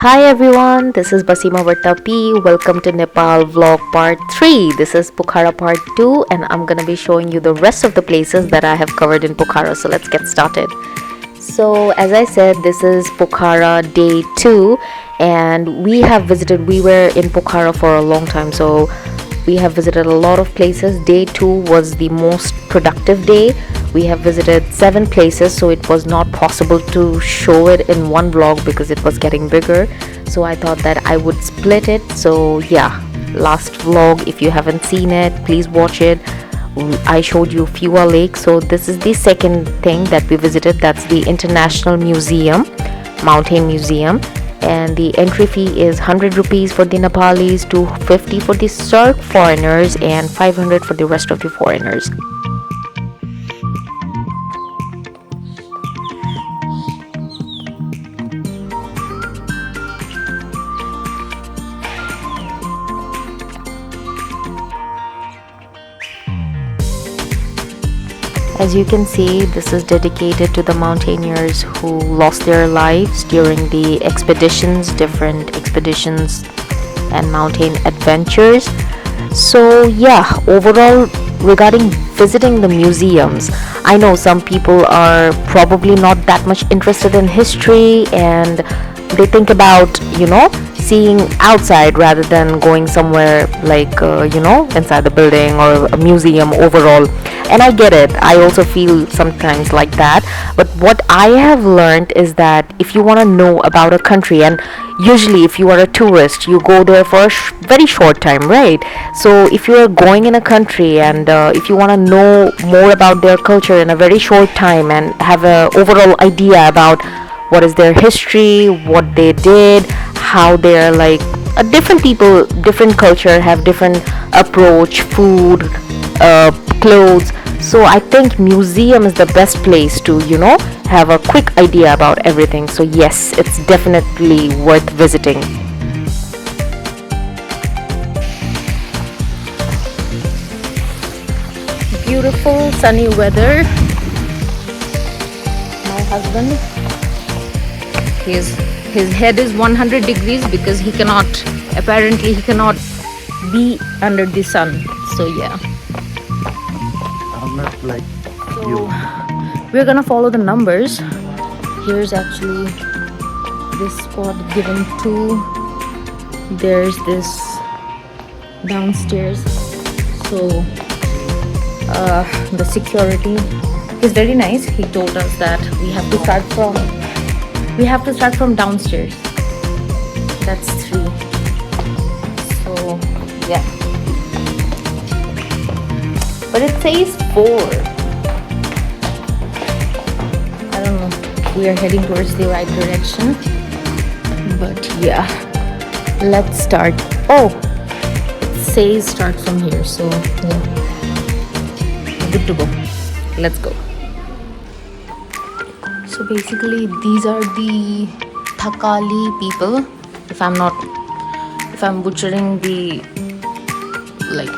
Hi everyone, this is BaseemahBartaP. Welcome to Nepal vlog part 3. This is Pokhara part 2 and I'm gonna be showing you the rest of the places that I have covered in Pokhara. So let's get started. So as I said, this is Pokhara day 2 and we were in Pokhara for a long time. So we have visited a lot of places. Day 2 was the most productive day. We have visited 7 places, so it was not possible to show it in one vlog because it was getting bigger. So I thought that I would split it. So yeah, last vlog, if you haven't seen it, please watch it. I showed you Fiwa Lake. So this is the second thing that we visited. That's the International Museum, Mountain Museum, and the entry fee is 100 rupees for the Nepalis, 250 for the Sark foreigners, and 500 for the rest of the foreigners. As you can see, this is dedicated to the mountaineers who lost their lives during the expeditions, different expeditions and mountain adventures. So yeah, overall, regarding visiting the museums, I know some people are probably not that much interested in history and they think about, seeing outside rather than going somewhere like, inside the building or a museum overall. And I get it, I also feel sometimes like that. But what I have learned is that if you want to know about a country, and usually if you are a tourist, you go there for a very short time, right? So if you are going in a country and if you want to know more about their culture in a very short time and have a overall idea about what is their history, what they did, how they're like, different people, different culture have different approach, food, clothes. So I think museum is the best place to have a quick idea about everything. So yes, it's definitely worth visiting. Beautiful sunny weather. My husband, his head is 100 degrees because he cannot be under the sun. So yeah, I'm not like so you. we're gonna follow the numbers. Here's actually this spot given to, there's this downstairs. So the security is very nice. He told us that we have to start from downstairs. That's 3. So yeah, but it says 4. I don't know, we are heading towards the right direction, but yeah, let's start. Oh, it says start from here, so yeah, good to go. Let's go. So basically these are the Thakali people. If I'm butchering the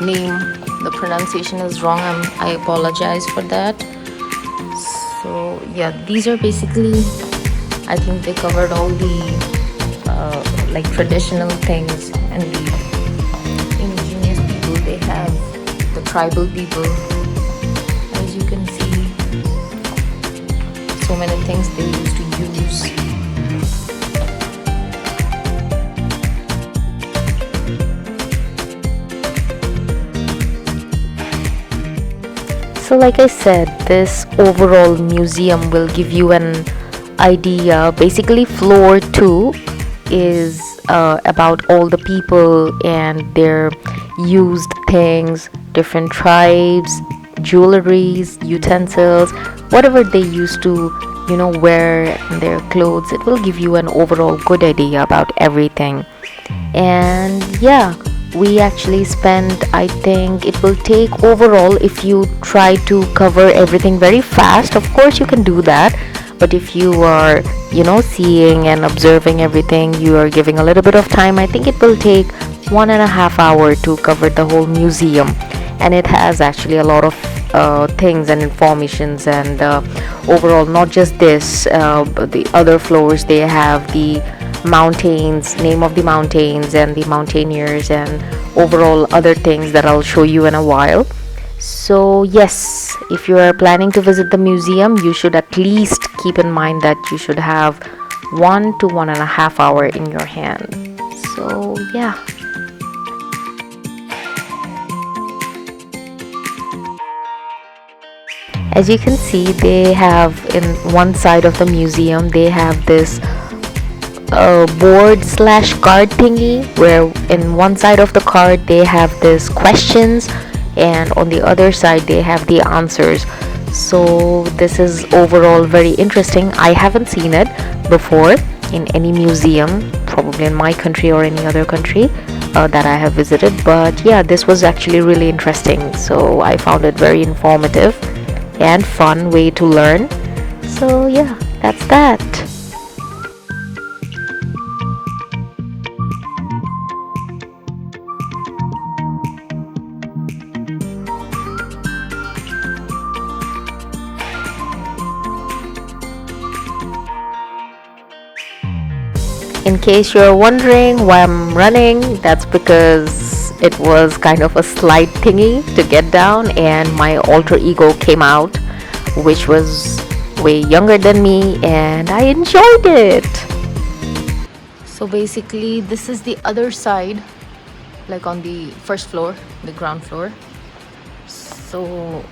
name, the pronunciation is wrong, I apologize for that. So yeah, these are basically, I think they covered all the traditional things, and the indigenous people, they have the tribal people. As you can see, so many things they used to use. So like I said, this overall museum will give you an idea. Basically floor 2 is about all the people and their used things, different tribes, jewelries, utensils, whatever they used to wear in their clothes. It will give you an overall good idea about everything. And yeah, we actually spent, I think it will take overall, if you try to cover everything very fast, of course you can do that, but if you are seeing and observing everything, you are giving a little bit of time, I think it will take 1.5 hours to cover the whole museum. And it has actually a lot of things and informations, and overall, not just this, but the other floors, they have the mountains, name of the mountains and the mountaineers, and overall other things that I'll show you in a while. So yes, if you are planning to visit the museum, you should at least keep in mind that you should have 1 to 1.5 hours in your hand. So yeah. As you can see, they have in one side of the museum, they have this board slash card thingy, where in one side of the card they have this questions, and on the other side they have the answers. So this is overall very interesting. I haven't seen it before in any museum, probably in my country or any other country that I have visited, but yeah, this was actually really interesting. So I found it very informative and fun way to learn. So yeah, that's that. In case you're wondering why I'm running, that's because it was kind of a slide thingy to get down, and my alter ego came out, which was way younger than me, and I enjoyed it. So basically this is the other side, like on the first floor, the ground floor. So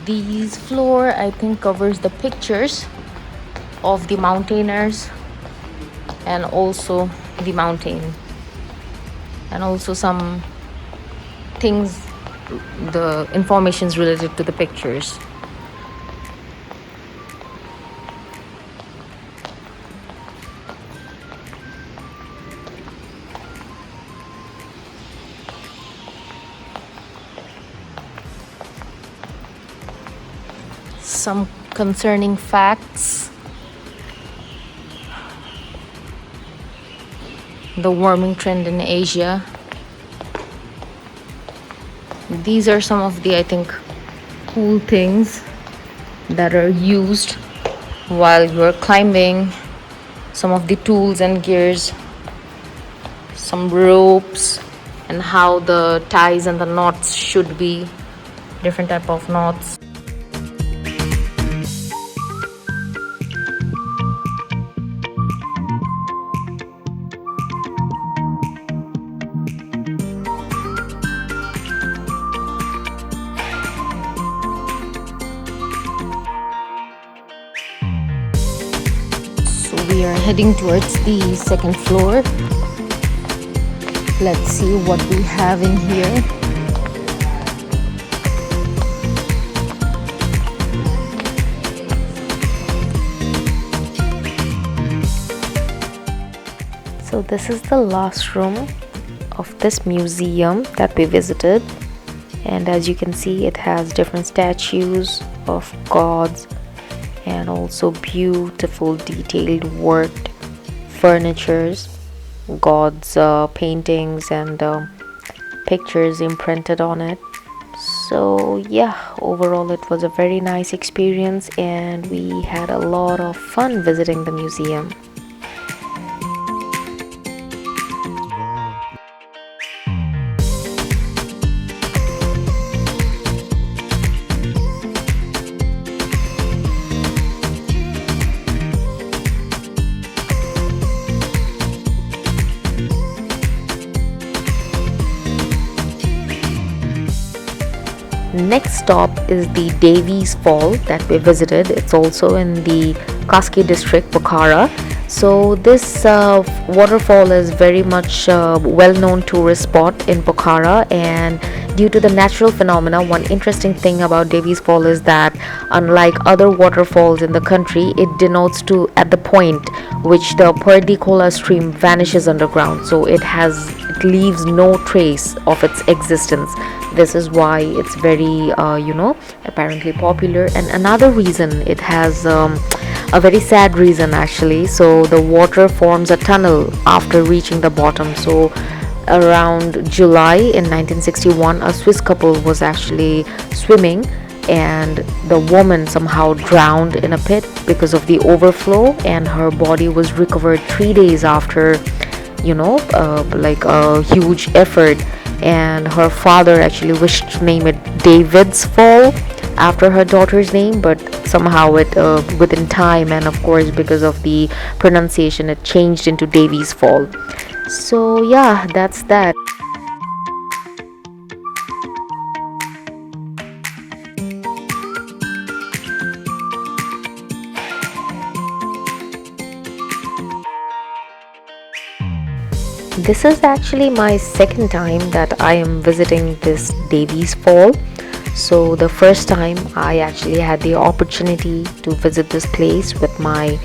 these floor I think covers the pictures of the mountaineers and also the mountain, and also some things, the informations related to the pictures. Some concerning facts. The warming trend in Asia. These are some of the, I think, cool things that are used while you're climbing. Some of the tools and gears, some ropes, and how the ties and the knots should be, different type of knots. We are heading towards the second floor. Let's see what we have in here. So this is the last room of this museum that we visited, and as you can see, it has different statues of gods and also beautiful detailed worked furnitures, gods paintings and pictures imprinted on it. So yeah, overall it was a very nice experience, and we had a lot of fun visiting the museum. Next stop is the Devi's Fall that we visited. It's also in the Kaski district, Pokhara. So this waterfall is very much well-known tourist spot in Pokhara, and due to the natural phenomena, one interesting thing about Devi's Fall is that unlike other waterfalls in the country, it denotes to at the point which the Pumdikot stream vanishes underground, so it leaves no trace of its existence. This is why it's very apparently popular. And another reason, it has a very sad reason actually. So the water forms a tunnel after reaching the bottom. So around July in 1961, a Swiss couple was actually swimming and the woman somehow drowned in a pit because of the overflow, and her body was recovered 3 days after, like a huge effort. And her father actually wished to name it David's Fall after her daughter's name, but somehow it within time, and of course because of the pronunciation, it changed into Devi's Fall. So yeah, that's that. This is actually my second time that I am visiting this Devi's Fall. So the first time I actually had the opportunity to visit this place with my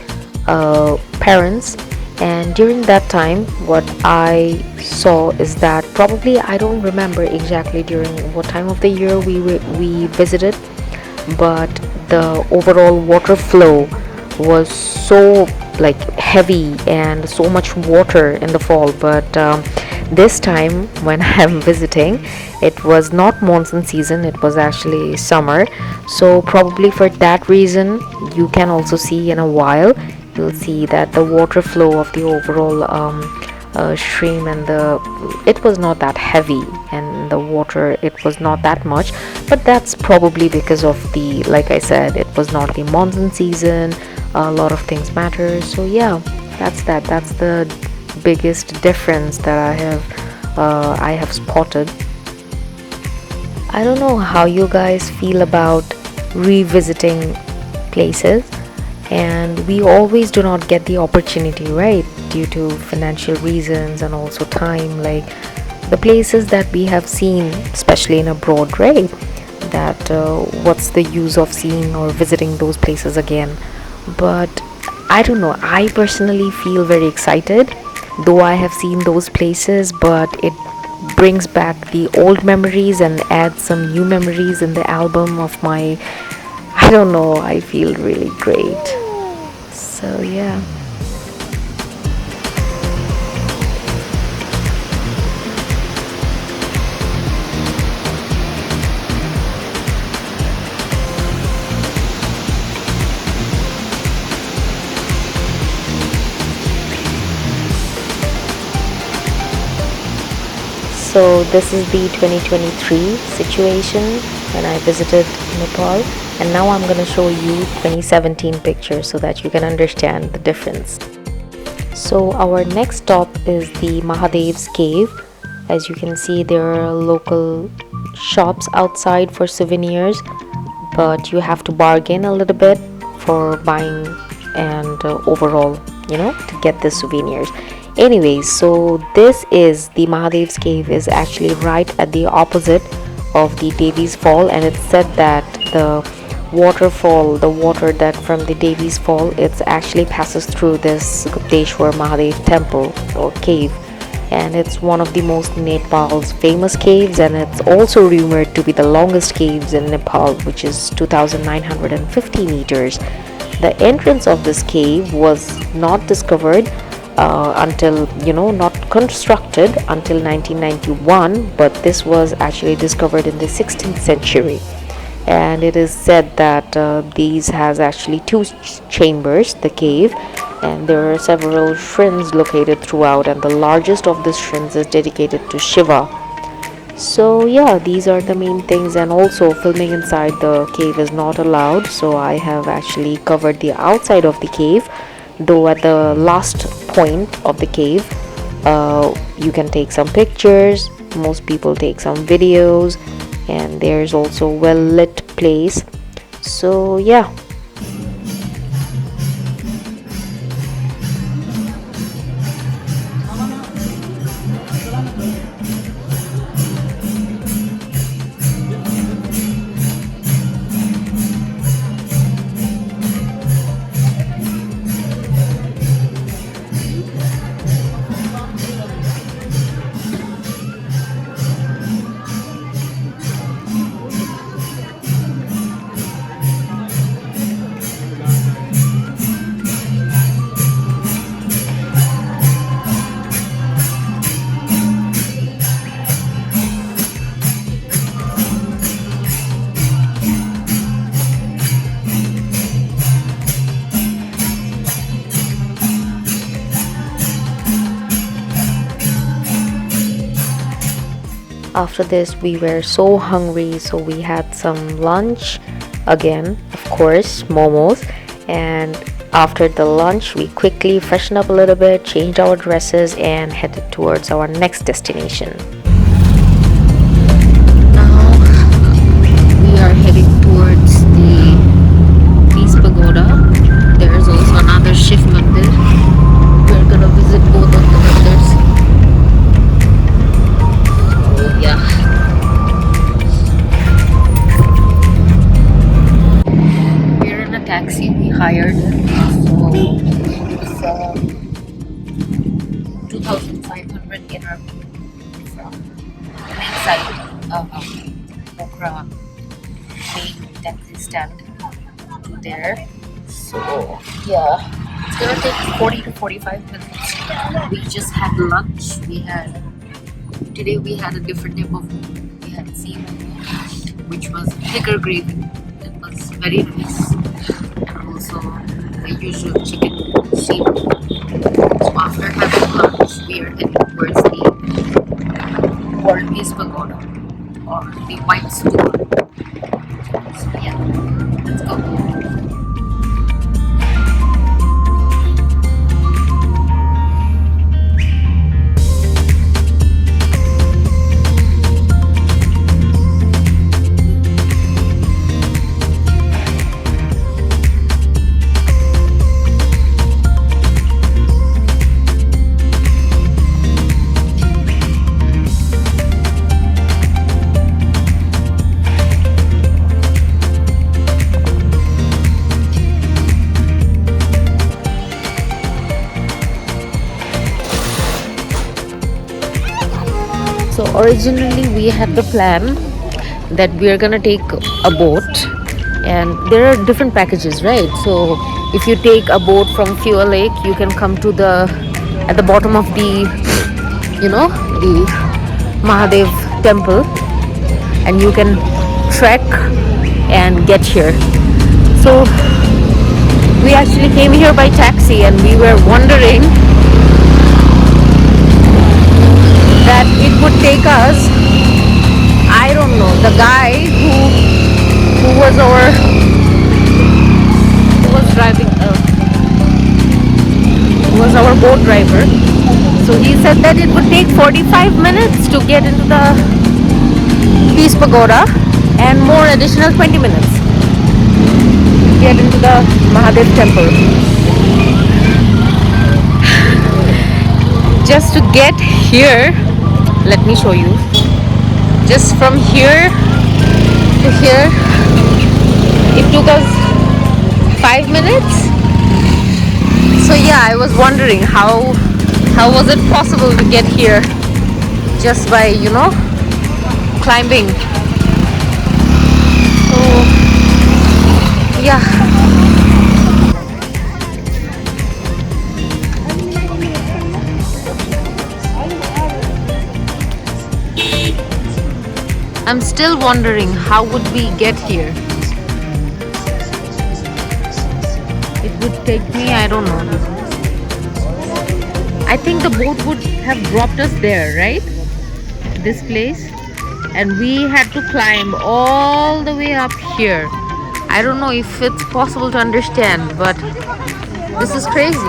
parents, and during that time what I saw is that, probably I don't remember exactly during what time of the year we visited, but the overall water flow was so like heavy and so much water in the fall. But this time when I'm visiting, it was not monsoon season, it was actually summer. So probably for that reason, you can also see in a while, you'll see that the water flow of the overall stream, and it was not that heavy, and the water, it was not that much. But that's probably because of the, like I said, it was not the monsoon season. A lot of things matter. So yeah, that's the biggest difference that I have spotted. I don't know how you guys feel about revisiting places, and we always do not get the opportunity, right, due to financial reasons and also time. Like the places that we have seen, especially in abroad, right, that what's the use of seeing or visiting those places again? But I don't know, I personally feel very excited, though I have seen those places, but it brings back the old memories and adds some new memories in the album of my, I don't know, I feel really great. So yeah. So this is the 2023 situation when I visited Nepal, and now I'm going to show you 2017 pictures so that you can understand the difference. So our next stop is the Mahadev's cave. As you can see, there are local shops outside for souvenirs, but you have to bargain a little bit for buying and overall, to get the souvenirs. Anyways, so this is the Mahadev's cave, is actually right at the opposite of the Devi's Fall, and it's said that the waterfall, the water that from the Devi's Fall, it actually passes through this Gupteshwor Mahadev temple or cave, and it's one of the most Nepal's famous caves, and it's also rumored to be the longest caves in Nepal, which is 2,950 meters. The entrance of this cave was not discovered until, not constructed until 1991, but this was actually discovered in the 16th century. And it is said that these has actually two chambers, the cave, and there are several shrines located throughout, and the largest of the shrines is dedicated to Shiva. So yeah, these are the main things, and also filming inside the cave is not allowed, so I have actually covered the outside of the cave, though at the last point of the cave you can take some pictures, most people take some videos, and there's also well lit place. So yeah. After this, we were so hungry, so we had some lunch again, of course, momos. And after the lunch, we quickly freshened up a little bit, changed our dresses, and headed towards our next destination. Now we are heading towards the Peace Pagoda. There is also another Shiv Mandir. We're gonna visit both of the mandirs. Oh yeah. We're in a taxi we hired. So it's 2,500 dirham from inside Pokhara main taxi stand to there. So yeah, it's gonna take 40 to 45 minutes. We just had lunch. Today we had a different type of momo. We had seafood, which was thicker gravy. It was very nice, and also the usual chicken seafood. So after having lunch, we are heading towards the World Peace Pagoda or the White Stupa. So yeah, let's go. So originally we had the plan that we are gonna take a boat, and there are different packages, right? So if you take a boat from Fuel Lake, you can come to at the bottom of the Mahadev temple, and you can trek and get here. So we actually came here by taxi, and we were wondering that it would take us, I don't know, the guy who was our boat driver. So he said that it would take 45 minutes to get into the Peace Pagoda and more additional 20 minutes to get into the Mahadev temple. Just to get here, let me show you. Just from here to here, it took us 5 minutes. So yeah, I was wondering how was it possible to get here just by climbing. So yeah. I'm still wondering how would we get here. It would take me, I don't know. I think the boat would have dropped us there, right? This place. And we had to climb all the way up here. I don't know if it's possible to understand, but this is crazy.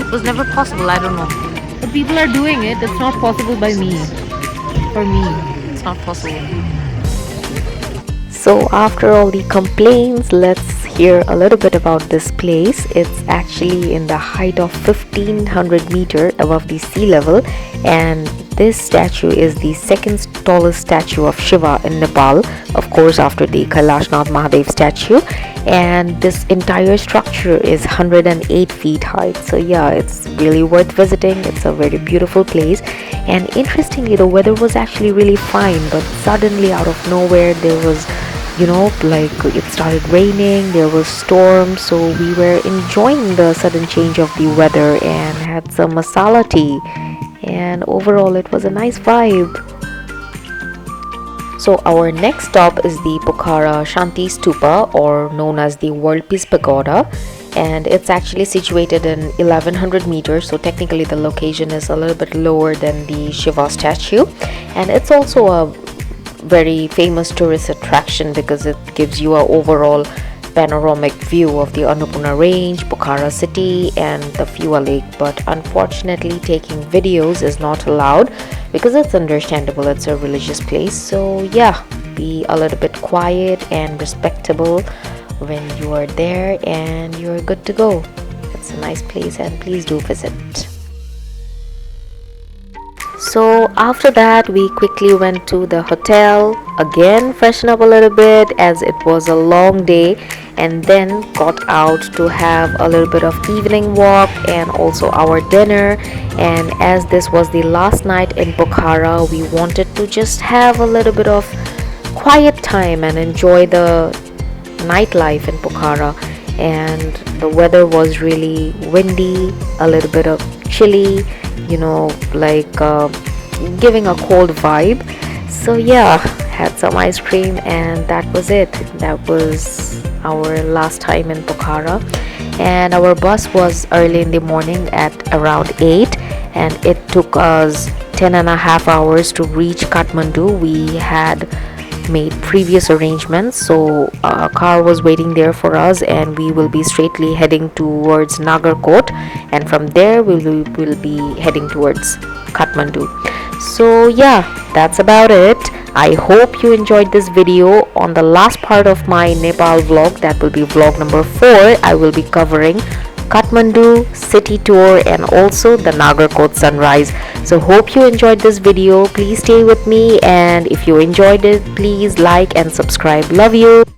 It was never possible, I don't know. But people are doing it. It's not possible by me. For me, it's not possible. So after all the complaints, let's hear a little bit about this place. It's actually in the height of 1500 meter above the sea level, and this statue is the second tallest statue of Shiva in Nepal, of course after the Kailashnath Mahadev statue. And this entire structure is 108 feet high. So yeah, it's really worth visiting. It's a very beautiful place, and interestingly the weather was actually really fine, but suddenly out of nowhere there was it started raining, there was storm. So we were enjoying the sudden change of the weather and had some masala tea, and overall it was a nice vibe. So our next stop is the Pokhara Shanti Stupa, or known as the World Peace Pagoda, and it's actually situated in 1100 meters, so technically the location is a little bit lower than the Shiva statue. And it's also a very famous tourist attraction because it gives you an overall panoramic view of the Annapurna range, Pokhara city and the Fiwa lake. But unfortunately taking videos is not allowed because it's understandable, it's a religious place. So yeah, be a little bit quiet and respectable when you are there, and you're good to go. It's a nice place and please do visit. So after that we quickly went to the hotel, again freshen up a little bit as it was a long day, and then got out to have a little bit of evening walk and also our dinner. And as this was the last night in Pokhara, we wanted to just have a little bit of quiet time and enjoy the nightlife in Pokhara. And the weather was really windy, a little bit of chilly, like giving a cold vibe. So yeah, had some ice cream and that was it. That was our last time in Pokhara. And our bus was early in the morning at around 8, and it took us 10.5 hours to reach Kathmandu. We had made previous arrangements, so a car was waiting there for us, and we will be straightly heading towards Nagarkot, and from there we will be heading towards Kathmandu. So yeah, that's about it. I hope you enjoyed this video. On the last part of my Nepal vlog, that will be vlog number 4, I will be covering Kathmandu city tour and also the Nagarkot sunrise. So hope you enjoyed this video. Please stay with me, and if you enjoyed it, please like and subscribe. Love you.